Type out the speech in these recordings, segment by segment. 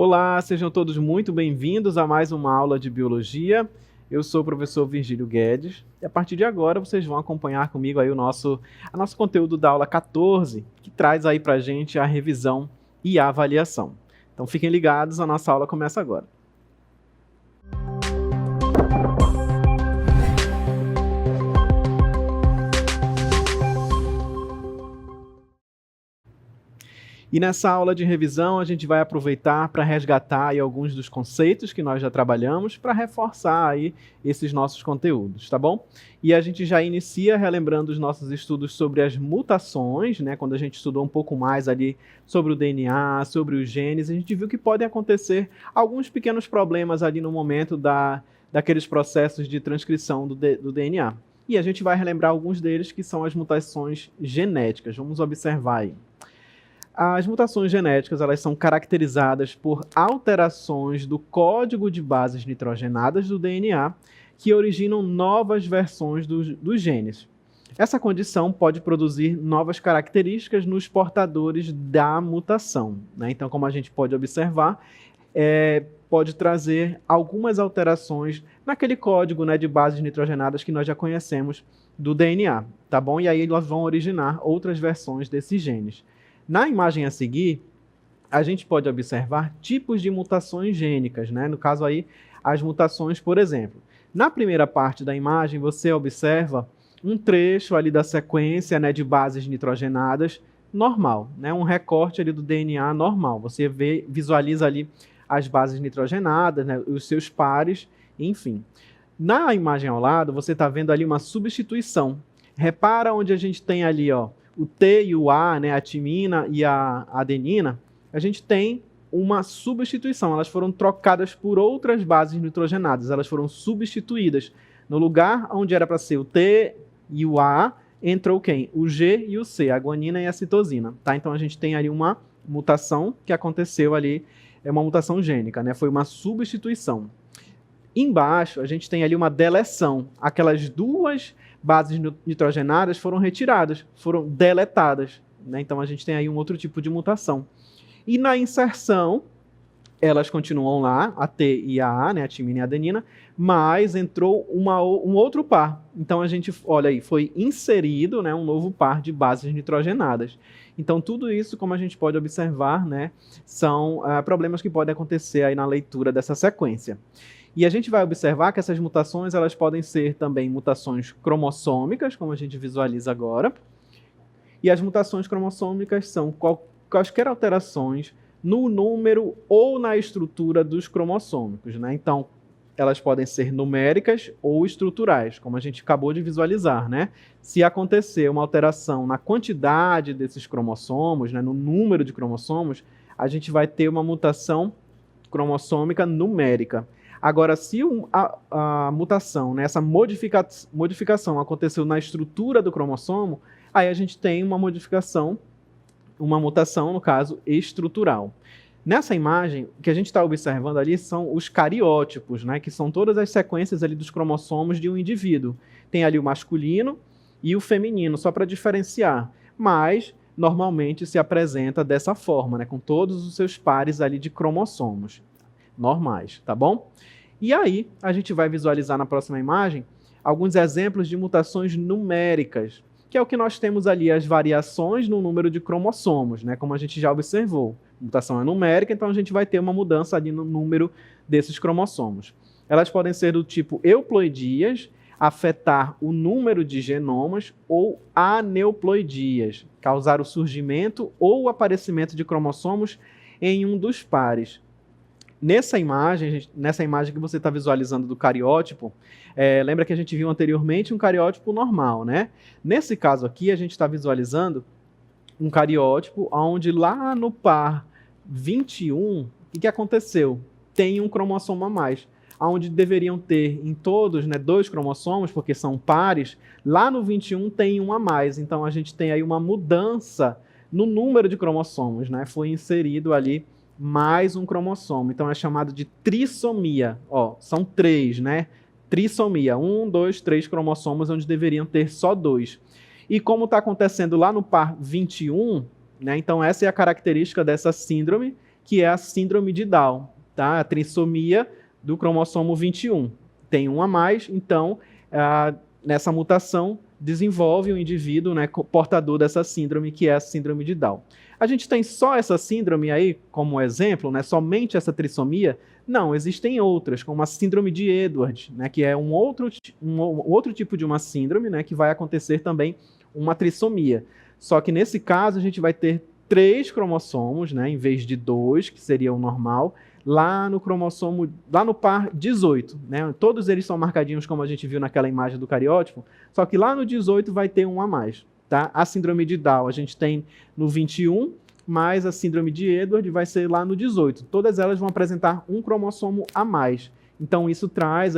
Olá, sejam todos muito bem-vindos a mais uma aula de Biologia. Eu sou o professor Virgílio Guedes e a partir de agora vocês vão acompanhar comigo aí nosso conteúdo da aula 14, que traz aí pra gente a revisão e a avaliação. Então fiquem ligados, a nossa aula começa agora. E nessa aula de revisão, a gente vai aproveitar para resgatar aí alguns dos conceitos que nós já trabalhamos para reforçar aí esses nossos conteúdos, tá bom? E a gente já inicia relembrando os nossos estudos sobre as mutações, né? Quando a gente estudou um pouco mais ali sobre o DNA, sobre os genes, a gente viu que podem acontecer alguns pequenos problemas ali no momento daqueles processos de transcrição do DNA. E a gente vai relembrar alguns deles que são as mutações genéticas. Vamos observar aí. As mutações genéticas elas são caracterizadas por alterações do código de bases nitrogenadas do DNA que originam novas versões dos genes. Essa condição pode produzir novas características nos portadores da mutação, né? Então, como a gente pode observar, pode trazer algumas alterações naquele código, né, de bases nitrogenadas que nós já conhecemos do DNA, tá bom? E aí elas vão originar outras versões desses genes. Na imagem a seguir, a gente pode observar tipos de mutações gênicas, né? No caso aí, as mutações, por exemplo. Na primeira parte da imagem, você observa um trecho ali da sequência, né, de bases nitrogenadas normal, né? Um recorte ali do DNA normal. Você visualiza ali as bases nitrogenadas, né, os seus pares, enfim. Na imagem ao lado, você está vendo ali uma substituição. Repara onde a gente tem ali, ó, o T e o A, né, a timina e a adenina, a gente tem uma substituição. Elas foram trocadas por outras bases nitrogenadas. Elas foram substituídas. No lugar onde era para ser o T e o A, entrou quem? O G e o C, a guanina e a citosina. Tá? Então a gente tem ali uma mutação que aconteceu ali, é uma mutação gênica, né? Foi uma substituição. Embaixo a gente tem ali uma deleção. Aquelas duas bases nitrogenadas foram retiradas, foram deletadas, né? Então a gente tem aí um outro tipo de mutação. E na inserção, elas continuam lá, a T e a A, né, a timina e a adenina, mas entrou um outro par. Então a gente, olha aí, foi inserido, né, um novo par de bases nitrogenadas. Então tudo isso, como a gente pode observar, né, são problemas que podem acontecer aí na leitura dessa sequência. E a gente vai observar que essas mutações elas podem ser também mutações cromossômicas, como a gente visualiza agora. E as mutações cromossômicas são quaisquer alterações no número ou na estrutura dos cromossômicos, né? Então, elas podem ser numéricas ou estruturais, como a gente acabou de visualizar, né? Se acontecer uma alteração na quantidade desses cromossomos, né, no número de cromossomos, a gente vai ter uma mutação cromossômica numérica. Agora, se a mutação, né, essa modificação aconteceu na estrutura do cromossomo, aí a gente tem uma mutação, no caso, estrutural. Nessa imagem, o que a gente está observando ali são os cariótipos, né, que são todas as sequências ali dos cromossomos de um indivíduo. Tem ali o masculino e o feminino, só para diferenciar. Mas, normalmente, se apresenta dessa forma, né, com todos os seus pares ali de cromossomos normais, tá bom? E aí, a gente vai visualizar na próxima imagem alguns exemplos de mutações numéricas, que é o que nós temos ali, as variações no número de cromossomos, né? Como a gente já observou. A mutação é numérica, então a gente vai ter uma mudança ali no número desses cromossomos. Elas podem ser do tipo euploidias, afetar o número de genomas, ou aneuploidias, causar o surgimento ou o aparecimento de cromossomos em um dos pares. Nessa imagem que você está visualizando do cariótipo, lembra que a gente viu anteriormente um cariótipo normal, né? Nesse caso aqui, a gente está visualizando um cariótipo onde lá no par 21, o que aconteceu? Tem um cromossomo a mais. Onde deveriam ter em todos, né, 2 cromossomos, porque são pares, lá no 21 tem um a mais. Então a gente tem aí uma mudança no número de cromossomos, né? Foi inserido ali mais um cromossomo. Então é chamado de trissomia. Ó, são 3, né? Trissomia. 1, 2, 3 cromossomos, onde deveriam ter só 2. E como está acontecendo lá no par 21, né? Então essa é a característica dessa síndrome, que é a síndrome de Down, tá? A trissomia do cromossomo 21. Tem um a mais, então, nessa mutação, desenvolve um indivíduo, né, portador dessa síndrome, que é a síndrome de Down. A gente tem só essa síndrome aí como exemplo, né, somente essa trissomia? Não, existem outras, como a síndrome de Edwards, né, que é um outro tipo de uma síndrome, né, que vai acontecer também uma trissomia. Só que nesse caso a gente vai ter 3 cromossomos, né, em vez de 2, que seria o normal, lá no par 18, né? Todos eles são marcadinhos como a gente viu naquela imagem do cariótipo, só que lá no 18 vai ter um a mais, tá? A síndrome de Down a gente tem no 21, mas a síndrome de Edwards vai ser lá no 18. Todas elas vão apresentar um cromossomo a mais. Então isso traz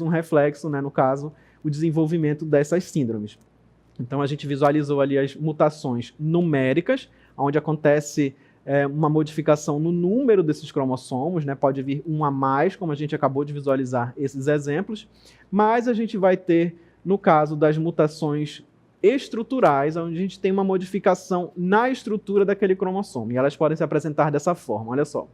um reflexo, né, no caso, o desenvolvimento dessas síndromes. Então a gente visualizou ali as mutações numéricas, onde acontece uma modificação no número desses cromossomos, né? Pode vir um a mais, como a gente acabou de visualizar esses exemplos, mas a gente vai ter, no caso das mutações estruturais, onde a gente tem uma modificação na estrutura daquele cromossomo, e elas podem se apresentar dessa forma, olha só.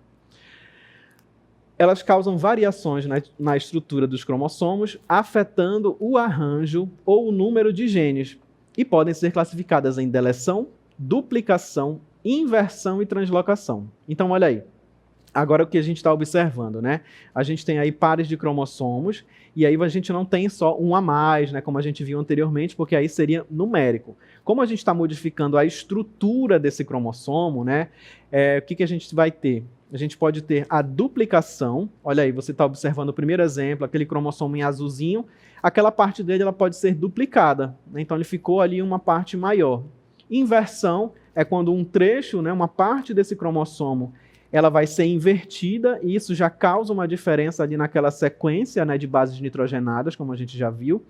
Elas causam variações na estrutura dos cromossomos, afetando o arranjo ou o número de genes, e podem ser classificadas em deleção, duplicação, inversão e translocação. Então, olha aí. Agora o que a gente está observando, né? A gente tem aí pares de cromossomos, e aí a gente não tem só um a mais, né? Como a gente viu anteriormente, porque aí seria numérico. Como a gente está modificando a estrutura desse cromossomo, né? O que a gente vai ter? A gente pode ter a duplicação. Olha aí, você está observando o primeiro exemplo, aquele cromossomo em azulzinho. Aquela parte dele ela pode ser duplicada, né? Então ele ficou ali uma parte maior. Inversão é quando um trecho, né, uma parte desse cromossomo, ela vai ser invertida, e isso já causa uma diferença ali naquela sequência, né, de bases nitrogenadas, como a gente já viu.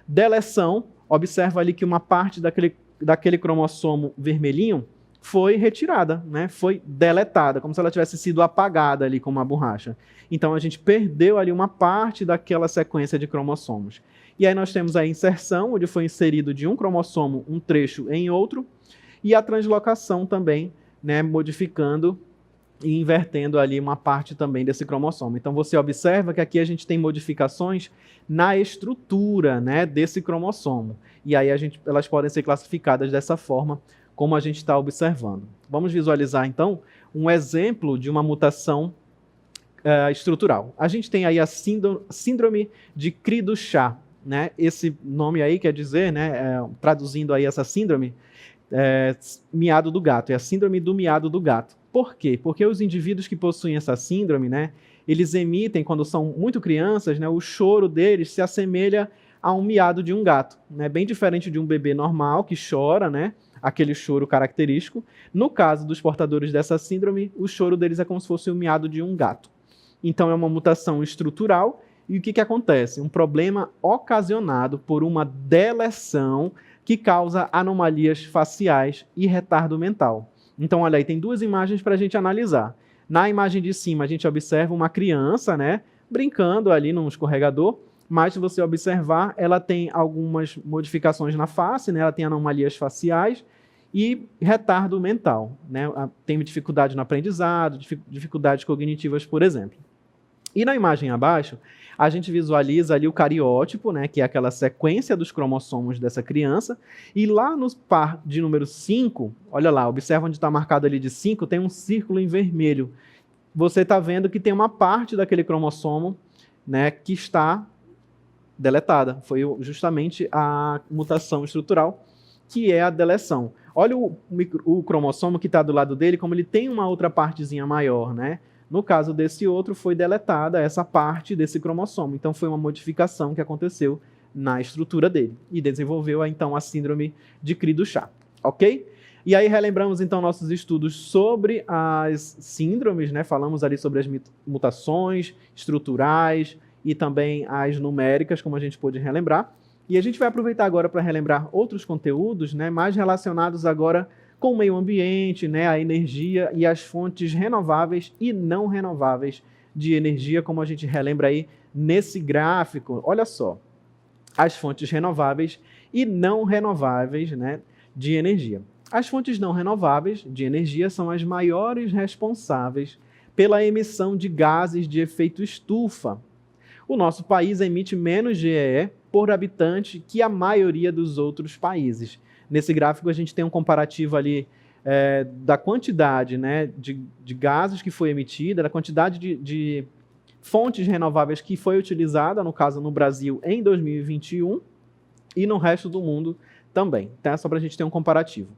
Deleção, observa ali que uma parte daquele cromossomo vermelhinho foi retirada, né, foi deletada, como se ela tivesse sido apagada ali com uma borracha. Então a gente perdeu ali uma parte daquela sequência de cromossomos. E aí nós temos a inserção, onde foi inserido de um cromossomo um trecho em outro, e a translocação também, né, modificando e invertendo ali uma parte também desse cromossomo. Então você observa que aqui a gente tem modificações na estrutura, né, desse cromossomo. E aí elas podem ser classificadas dessa forma, como a gente está observando. Vamos visualizar então um exemplo de uma mutação estrutural. A gente tem aí a síndrome de Cri-du-Chat, né? Esse nome aí quer dizer, né, traduzindo aí essa síndrome, miado do gato, é a síndrome do miado do gato. Por quê? Porque os indivíduos que possuem essa síndrome, né, eles emitem, quando são muito crianças, né, o choro deles se assemelha a um miado de um gato, né, bem diferente de um bebê normal que chora, né, aquele choro característico. No caso dos portadores dessa síndrome, o choro deles é como se fosse o miado de um gato. Então é uma mutação estrutural, e o que acontece? Um problema ocasionado por uma deleção que causa anomalias faciais e retardo mental. Então, olha aí, tem 2 imagens para a gente analisar. Na imagem de cima, a gente observa uma criança, né, brincando ali num escorregador, mas se você observar, ela tem algumas modificações na face, né, ela tem anomalias faciais e retardo mental, né, tem dificuldade no aprendizado, dificuldades cognitivas, por exemplo. E na imagem abaixo, a gente visualiza ali o cariótipo, né, que é aquela sequência dos cromossomos dessa criança, e lá no par de número 5, olha lá, observa onde está marcado ali de 5, tem um círculo em vermelho. Você está vendo que tem uma parte daquele cromossomo, né, que está deletada. Foi justamente a mutação estrutural, que é a deleção. Olha o cromossomo que está do lado dele, como ele tem uma outra partezinha maior, né? No caso desse outro, foi deletada essa parte desse cromossomo. Então, foi uma modificação que aconteceu na estrutura dele. E desenvolveu, então, a síndrome de Cri-du-Chat. Ok? E aí, relembramos, então, nossos estudos sobre as síndromes, né? Falamos ali sobre as mutações estruturais e também as numéricas, como a gente pôde relembrar. E a gente vai aproveitar agora para relembrar outros conteúdos, né? Mais relacionados agora com o meio ambiente, né, a energia e as fontes renováveis e não renováveis de energia, como a gente relembra aí nesse gráfico. Olha só, as fontes renováveis e não renováveis, né, de energia. As fontes não renováveis de energia são as maiores responsáveis pela emissão de gases de efeito estufa. O nosso país emite menos GEE por habitante que a maioria dos outros países. Nesse gráfico a gente tem um comparativo ali da quantidade, né, de gases que foi emitida, da quantidade de fontes renováveis que foi utilizada, no caso no Brasil, em 2021 e no resto do mundo também. Tá? Só para a gente ter um comparativo.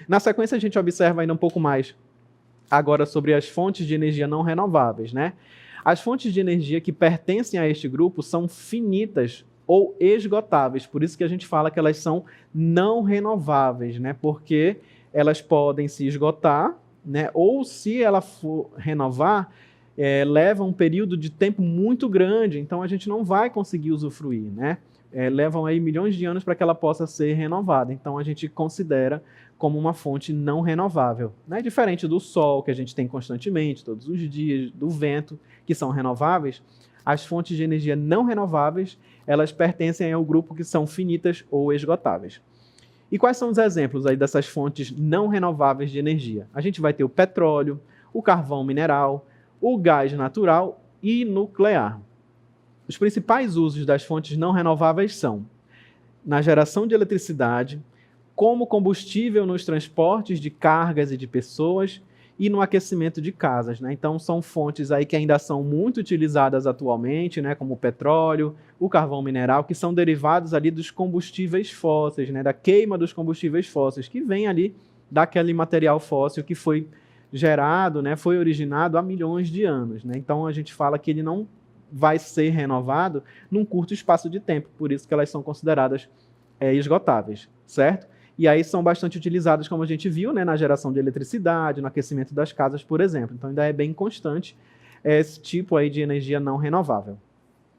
Na sequência, a gente observa ainda um pouco mais agora sobre as fontes de energia não renováveis, né? As fontes de energia que pertencem a este grupo são finitas ou esgotáveis, por isso que a gente fala que elas são não renováveis, né? Porque elas podem se esgotar, né? Ou se ela for renovar, leva um período de tempo muito grande, então a gente não vai conseguir usufruir, né? Levam aí milhões de anos para que ela possa ser renovada, então a gente considera como uma fonte não renovável, né? Diferente do sol, que a gente tem constantemente, todos os dias, do vento, que são renováveis, as fontes de energia não renováveis, elas pertencem ao grupo que são finitas ou esgotáveis. E quais são os exemplos aí dessas fontes não renováveis de energia? A gente vai ter o petróleo, o carvão mineral, o gás natural e nuclear. Os principais usos das fontes não renováveis são na geração de eletricidade, como combustível nos transportes de cargas e de pessoas e no aquecimento de casas, né? Então são fontes aí que ainda são muito utilizadas atualmente, né? Como o petróleo, o carvão mineral, que são derivados ali dos combustíveis fósseis, né? Da queima dos combustíveis fósseis, que vem ali daquele material fóssil que foi gerado, né? Foi originado há milhões de anos, né? Então a gente fala que ele não vai ser renovado num curto espaço de tempo, por isso que elas são consideradas esgotáveis, certo? E aí são bastante utilizadas, como a gente viu, né, na geração de eletricidade, no aquecimento das casas, por exemplo. Então ainda é bem constante esse tipo aí de energia não renovável.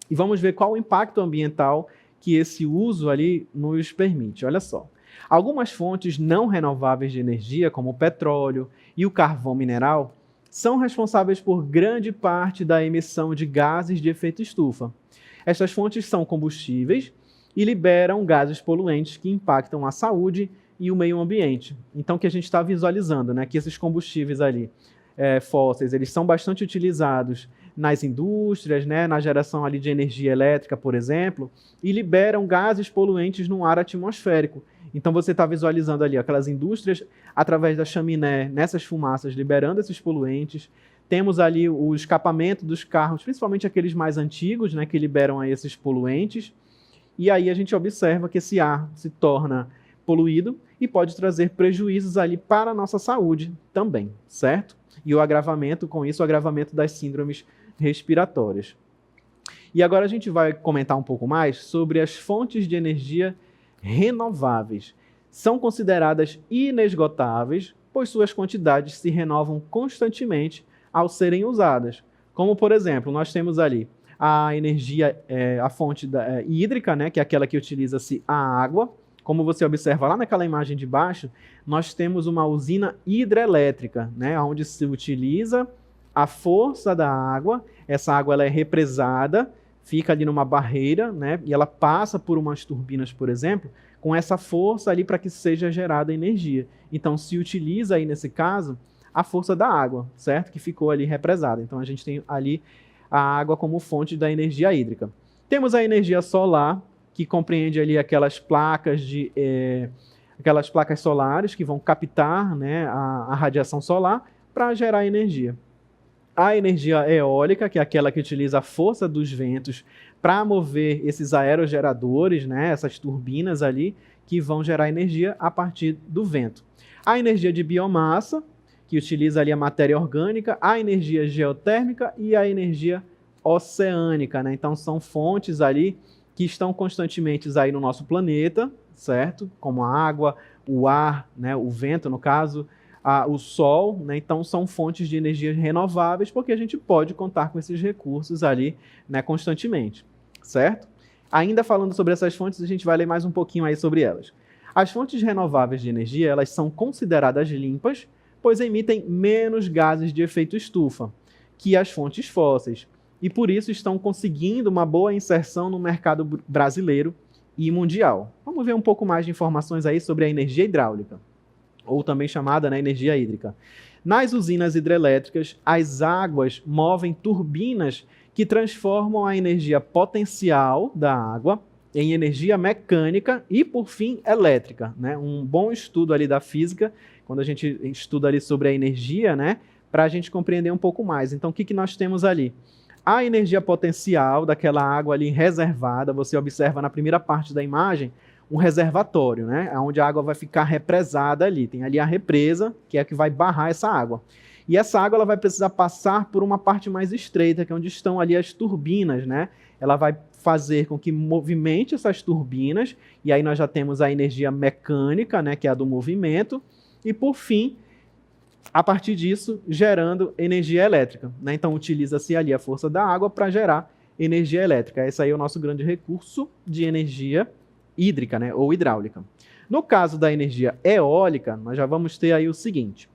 E vamos ver qual o impacto ambiental que esse uso ali nos permite. Olha só. Algumas fontes não renováveis de energia, como o petróleo e o carvão mineral, são responsáveis por grande parte da emissão de gases de efeito estufa. Estas fontes são combustíveis e liberam gases poluentes que impactam a saúde e o meio ambiente. Então, o que a gente está visualizando, né, que esses combustíveis ali, fósseis, eles são bastante utilizados nas indústrias, né, na geração ali de energia elétrica, por exemplo, e liberam gases poluentes no ar atmosférico. Então, você está visualizando ali aquelas indústrias, através da chaminé, nessas fumaças, liberando esses poluentes. Temos ali o escapamento dos carros, principalmente aqueles mais antigos, né, que liberam aí esses poluentes. E aí a gente observa que esse ar se torna poluído e pode trazer prejuízos ali para a nossa saúde também, certo? E o agravamento, com isso, o agravamento das síndromes respiratórias. E agora a gente vai comentar um pouco mais sobre as fontes de energia renováveis. São consideradas inesgotáveis, pois suas quantidades se renovam constantemente ao serem usadas. Como, por exemplo, nós temos ali a energia, a fonte hídrica, né, que é aquela que utiliza-se a água. Como você observa lá naquela imagem de baixo, nós temos uma usina hidrelétrica, né, onde se utiliza a força da água. Essa água ela é represada, fica ali numa barreira, né, e ela passa por umas turbinas, por exemplo, com essa força ali para que seja gerada energia. Então se utiliza aí nesse caso a força da água, certo? Que ficou ali represada. Então a gente tem ali a água como fonte da energia hídrica. Temos a energia solar, que compreende ali aquelas placas solares que vão captar, né, a radiação solar para gerar energia. A energia eólica, que é aquela que utiliza a força dos ventos para mover esses aerogeradores, né, essas turbinas ali, que vão gerar energia a partir do vento. A energia de biomassa, que utiliza ali a matéria orgânica, a energia geotérmica e a energia oceânica, né? Então são fontes ali que estão constantemente aí no nosso planeta, certo? Como a água, o ar, né? O vento, no caso, o sol, né? Então são fontes de energia renováveis, porque a gente pode contar com esses recursos ali, né, constantemente, certo? Ainda falando sobre essas fontes, a gente vai ler mais um pouquinho aí sobre elas. As fontes renováveis de energia, elas são consideradas limpas, pois emitem menos gases de efeito estufa que as fontes fósseis, e por isso estão conseguindo uma boa inserção no mercado brasileiro e mundial. Vamos ver um pouco mais de informações aí sobre a energia hidráulica. ou também chamada, né, energia hídrica. Nas usinas hidrelétricas, as águas movem turbinas que transformam a energia potencial da água em energia mecânica e, por fim, elétrica, né? Um bom estudo ali da física, quando a gente estuda ali sobre a energia, né, para a gente compreender um pouco mais. Então, o que nós temos ali? A energia potencial daquela água ali reservada, você observa na primeira parte da imagem, um reservatório, né, onde a água vai ficar represada ali. Tem ali a represa, que é a que vai barrar essa água. E essa água ela vai precisar passar por uma parte mais estreita, que é onde estão ali as turbinas, né? Ela vai fazer com que movimente essas turbinas, e aí nós já temos a energia mecânica, né, que é a do movimento, e por fim, a partir disso, gerando energia elétrica, né? Então utiliza-se ali a força da água para gerar energia elétrica. Esse aí é o nosso grande recurso de energia hídrica, né, ou hidráulica. No caso da energia eólica, nós já vamos ter aí o seguinte: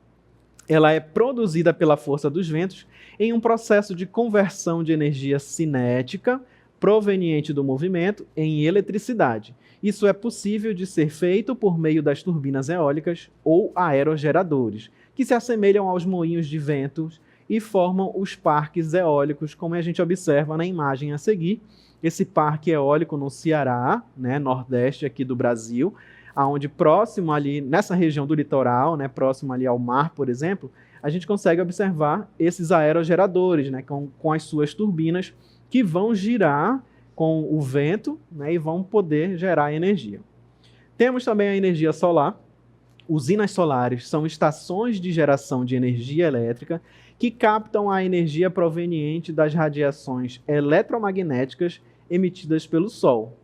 ela é produzida pela força dos ventos em um processo de conversão de energia cinética proveniente do movimento em eletricidade. Isso é possível de ser feito por meio das turbinas eólicas ou aerogeradores, que se assemelham aos moinhos de ventos e formam os parques eólicos, como a gente observa na imagem a seguir. Esse parque eólico no Ceará, né, nordeste aqui do Brasil, aonde próximo ali, nessa região do litoral, né, próximo ali ao mar, por exemplo, a gente consegue observar esses aerogeradores, né, com as suas turbinas, que vão girar com o vento, né, e vão poder gerar energia. Temos também a energia solar. Usinas solares são estações de geração de energia elétrica que captam a energia proveniente das radiações eletromagnéticas emitidas pelo Sol.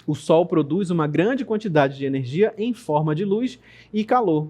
O Sol produz uma grande quantidade de energia em forma de luz e calor.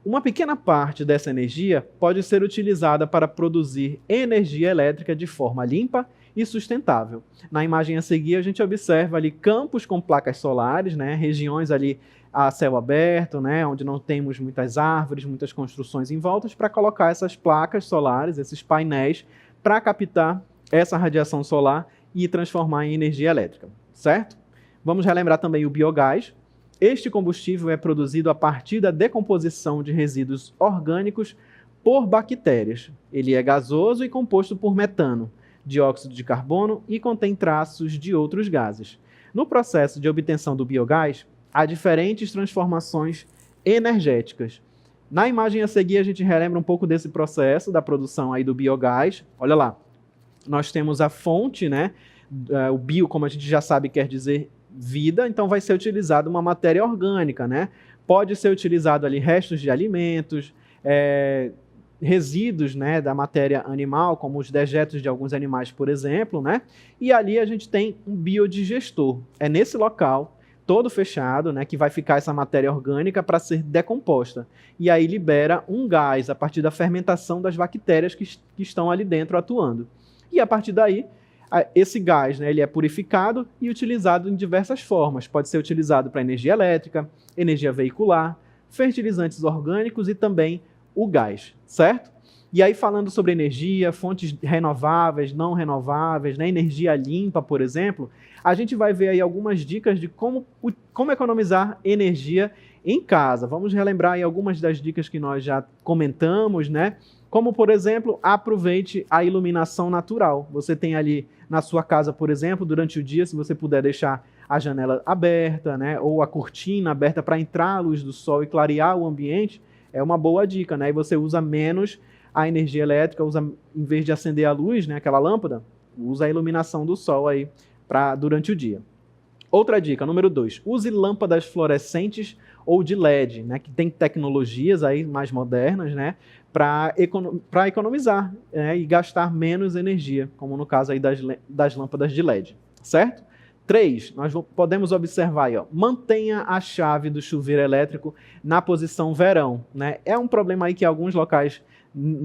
Uma pequena parte dessa energia pode ser utilizada para produzir energia elétrica de forma limpa e sustentável. Na imagem a seguir, a gente observa ali campos com placas solares, né, regiões ali a céu aberto, né, onde não temos muitas árvores, muitas construções em volta, para colocar essas placas solares, esses painéis, para captar essa radiação solar e transformar em energia elétrica, certo? Vamos relembrar também o biogás. Este combustível é produzido a partir da decomposição de resíduos orgânicos por bactérias. Ele é gasoso e composto por metano, dióxido de carbono e contém traços de outros gases. No processo de obtenção do biogás, há diferentes transformações energéticas. Na imagem a seguir, a gente relembra um pouco desse processo da produção aí do biogás. Olha lá, nós temos a fonte, né? O bio, como a gente já sabe, quer dizer vida, então vai ser utilizado uma matéria orgânica, né? Pode ser utilizado ali restos de alimentos, resíduos, né, da matéria animal, como os dejetos de alguns animais, por exemplo, né? E ali a gente tem um biodigestor. É nesse local, todo fechado, né, que vai ficar essa matéria orgânica para ser decomposta. E aí libera um gás a partir da fermentação das bactérias que estão ali dentro atuando. E a partir daí, esse gás, né, ele é purificado e utilizado em diversas formas. Pode ser utilizado para energia elétrica, energia veicular, fertilizantes orgânicos e também o gás, certo? E aí falando sobre energia, fontes renováveis, não renováveis, né, energia limpa, por exemplo, a gente vai ver aí algumas dicas de como economizar energia em casa. Vamos relembrar aí algumas das dicas que nós já comentamos, né? Como, por exemplo, aproveite a iluminação natural. Você tem ali na sua casa, por exemplo, durante o dia, se você puder deixar a janela aberta, né, ou a cortina aberta para entrar a luz do sol e clarear o ambiente, é uma boa dica, né? E você usa menos a energia elétrica, em vez de acender a luz, né, aquela lâmpada, usa a iluminação do sol aí durante o dia. Outra dica, número 2, use lâmpadas fluorescentes ou de LED, né, que tem tecnologias aí mais modernas, né, para economizar, né, e gastar menos energia, como no caso aí das lâmpadas de LED, certo? 3, nós podemos observar aí, ó, mantenha a chave do chuveiro elétrico na posição verão, né? É um problema aí que alguns locais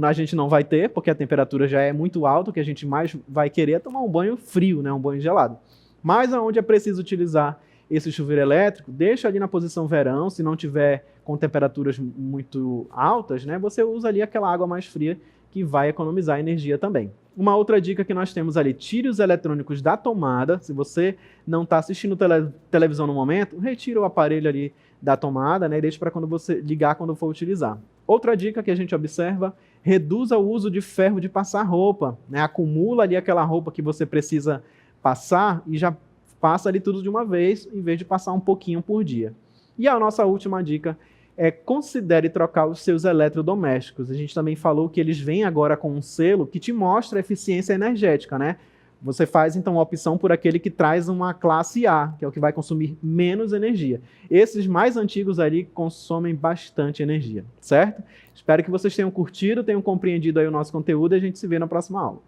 a gente não vai ter, porque a temperatura já é muito alta, o que a gente mais vai querer é tomar um banho frio, né, um banho gelado. Mas aonde é preciso utilizar esse chuveiro elétrico, deixa ali na posição verão, se não tiver com temperaturas muito altas, né, você usa ali aquela água mais fria que vai economizar energia também, Uma outra dica que nós temos ali, tire os eletrônicos da tomada. Se você não está assistindo televisão no momento, retire o aparelho ali da tomada, né, e deixe para quando você ligar quando for utilizar. Outra dica que a gente observa, reduza o uso de ferro de passar roupa, né? Acumula ali aquela roupa que você precisa passar e já passa ali tudo de uma vez, em vez de passar um pouquinho por dia. E a nossa última dica é considere trocar os seus eletrodomésticos. A gente também falou que eles vêm agora com um selo que te mostra a eficiência energética, né? Você faz então a opção por aquele que traz uma classe A, que é o que vai consumir menos energia. Esses mais antigos ali consomem bastante energia, certo? Espero que vocês tenham curtido, tenham compreendido aí o nosso conteúdo e a gente se vê na próxima aula.